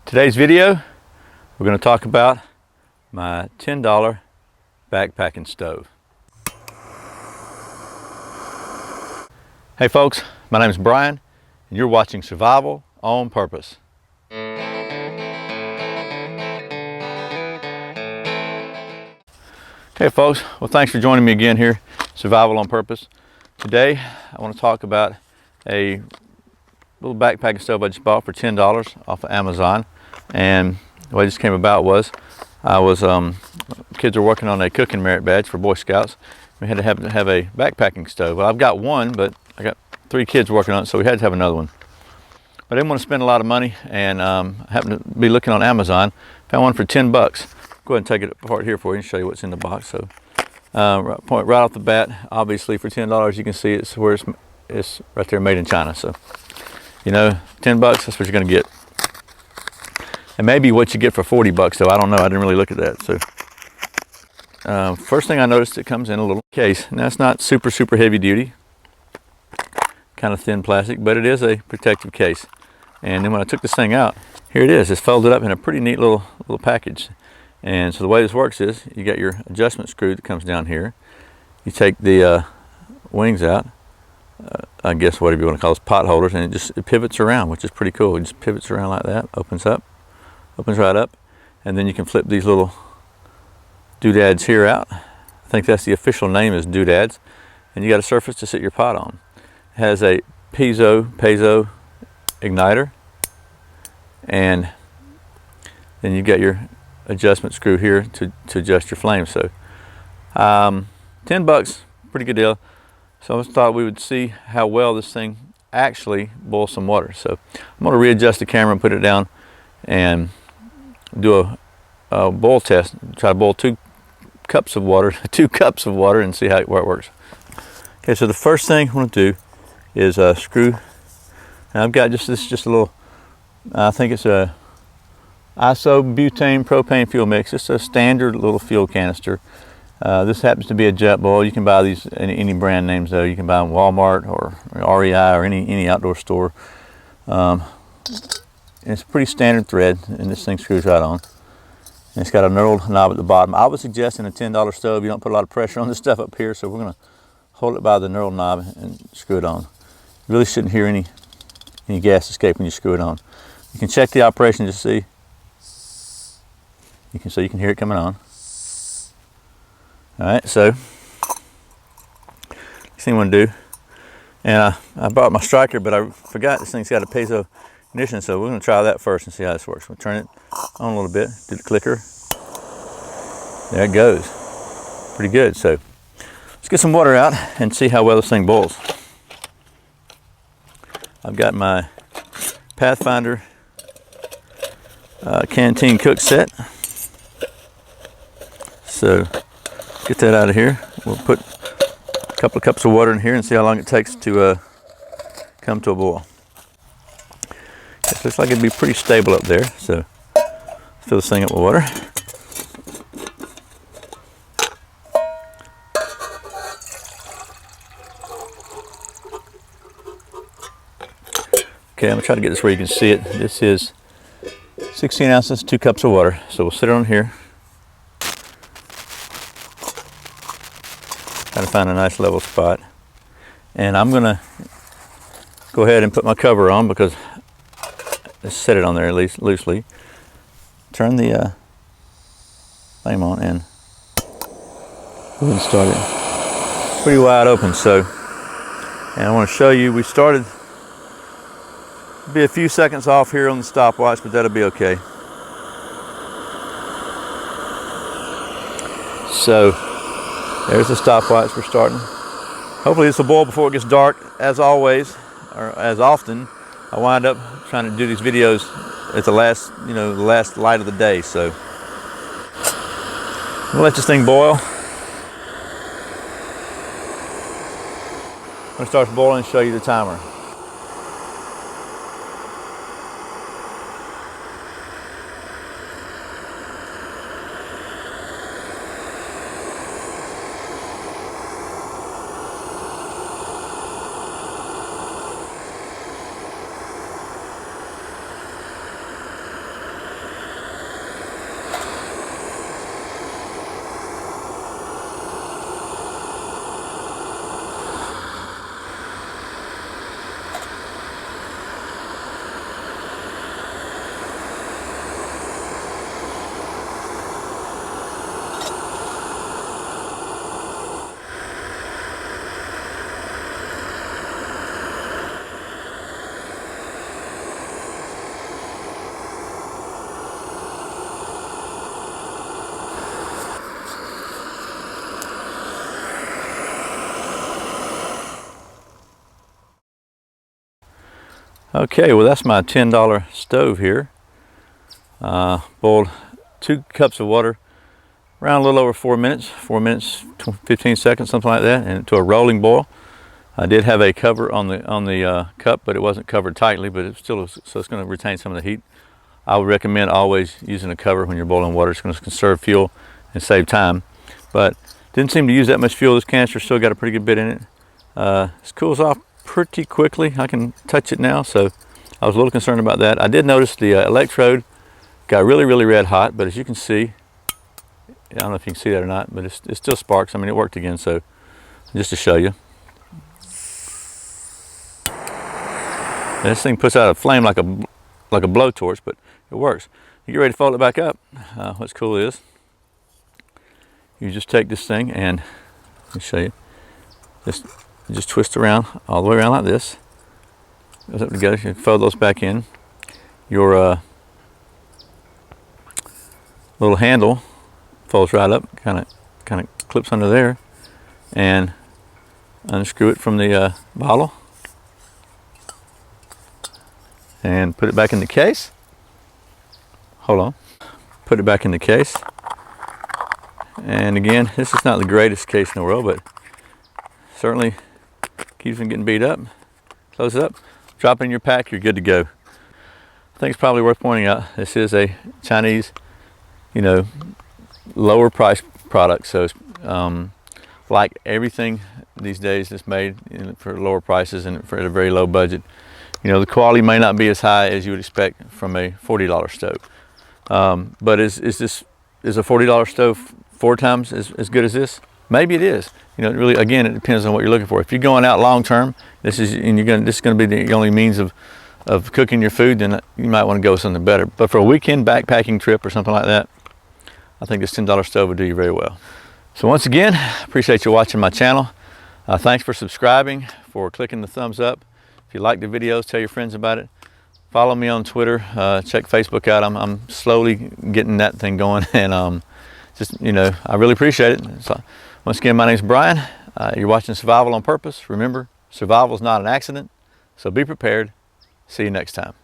Today's video, we're going to talk about my $10 backpacking stove. Hey folks, my name is Brian and you're watching Survival on Purpose. Okay folks, well thanks for joining me again here, Survival on Purpose. Today I want to talk about a little backpacking stove I just bought for $10 off of Amazon. And the way this came about was kids were working on a cooking merit badge for Boy Scouts. We had to have a backpacking stove. Well, I've got one, but I got 3 kids working on it, so we had to have another one. But I didn't want to spend a lot of money, and I happened to be looking on Amazon, found one for 10 bucks. Go ahead and take it apart here for you and show you what's in the box. So right off the bat, obviously for $10 you can see it's where it's right there, made in China. So you know, 10 bucks, that's what you're going to get. And maybe what you get for 40 bucks though, I don't know, I didn't really look at that. So first thing I noticed, it comes in a little case. Now it's not super heavy duty, kind of thin plastic, but it is a protective case. And then when I took this thing out, here it is. It's folded up in a pretty neat little package. And so the way this works is, you got your adjustment screw that comes down here. You take the wings out, I guess whatever you want to call it, pot holders, and it pivots around, which is pretty cool. It just pivots around like that, opens right up, and then you can flip these little doodads here out. I think that's the official name, is doodads. And you got a surface to sit your pot on. It has a piezo igniter, and then you got your adjustment screw here to adjust your flame. So 10 bucks, pretty good deal. So I just thought we would see how well this thing actually boils some water. So I'm going to readjust the camera and put it down and do a boil test. Try to boil 2 cups of water, 2 cups of water, and see how it works. Okay, so the first thing I want to do is screw. And I've got just a little, I think it's a isobutane propane fuel mix. It's a standard little fuel canister. This happens to be a Jetboil. You can buy these in any brand names though. You can buy them at Walmart or REI or any outdoor store. It's a pretty standard thread, and this thing screws right on. And it's got a knurled knob at the bottom. I was suggesting a $10 stove. You don't put a lot of pressure on this stuff up here, so we're going to hold it by the knurled knob and screw it on. You really shouldn't hear any gas escape when you screw it on. You can check the operation to see. You can hear it coming on. All right, so next thing I want to do, and I brought my striker, but I forgot this thing's got a piezo ignition, so we're going to try that first and see how this works. We'll turn it on a little bit, do the clicker. There it goes. Pretty good. So let's get some water out and see how well this thing boils. I've got my Pathfinder canteen cook set. So get that out of here. We'll put a couple of cups of water in here and see how long it takes to come to a boil. It looks like it'd be pretty stable up there, so fill this thing up with water. Okay, I'm gonna try to get this where you can see it. This is 16 ounces, 2 cups of water. So we'll sit it on here. Try to find a nice level spot. And I'm gonna go ahead and put my cover on, because let's set it on there at least loosely. Turn the flame on and go ahead and start it. Pretty wide open, so. And I want to show you, we started, be a few seconds off here on the stopwatch, but that'll be okay. So there's the stopwatch. We're starting. Hopefully this will boil before it gets dark. As always, or as often, I wind up trying to do these videos at the last light of the day. So we'll let this thing boil. When it starts boiling, show you the timer. Okay, well that's my $10 stove here. Boiled 2 cups of water, around a little over 4 minutes, 15 seconds, something like that, and to a rolling boil. I did have a cover on the cup, but it wasn't covered tightly, but it still was, so it's going to retain some of the heat. I would recommend always using a cover when you're boiling water. It's going to conserve fuel and save time. But didn't seem to use that much fuel. This canister still got a pretty good bit in it. This cools off pretty quickly. I can touch it now, so I was a little concerned about that. I did notice the electrode got really red hot, but as you can see, I don't know if you can see that or not, but it still sparks. I mean, it worked again, so just to show you. And this thing puts out a flame like a blowtorch, but it works. You get ready to fold it back up. What's cool is you just take this thing and let me show you. Just twist around all the way around like this. Goes up together. You fold those back in. Your little handle folds right up, kind of clips under there, and unscrew it from the bottle and put it back in the case. Hold on. Put it back in the case. And again, this is not the greatest case in the world, but certainly keeps from getting beat up. Close it up, drop it in your pack, you're good to go. I think it's probably worth pointing out, this is a Chinese, lower price product. So it's like everything these days that's made for lower prices and for a very low budget. The quality may not be as high as you would expect from a $40 stove. But is a $40 stove 4 times as good as this? Maybe it is. Really, again, it depends on what you're looking for. If you're going out long term, this is going to be the only means of cooking your food, then you might want to go with something better. But for a weekend backpacking trip or something like that, I think this $10 stove would do you very well. So once again, appreciate you watching my channel. Thanks for subscribing, for clicking the thumbs up. If you like the videos, tell your friends about it. Follow me on Twitter. Check Facebook out. I'm slowly getting that thing going, and I really appreciate it. So, once again, my name is Brian. You're watching Survival on Purpose. Remember, survival is not an accident, so be prepared. See you next time.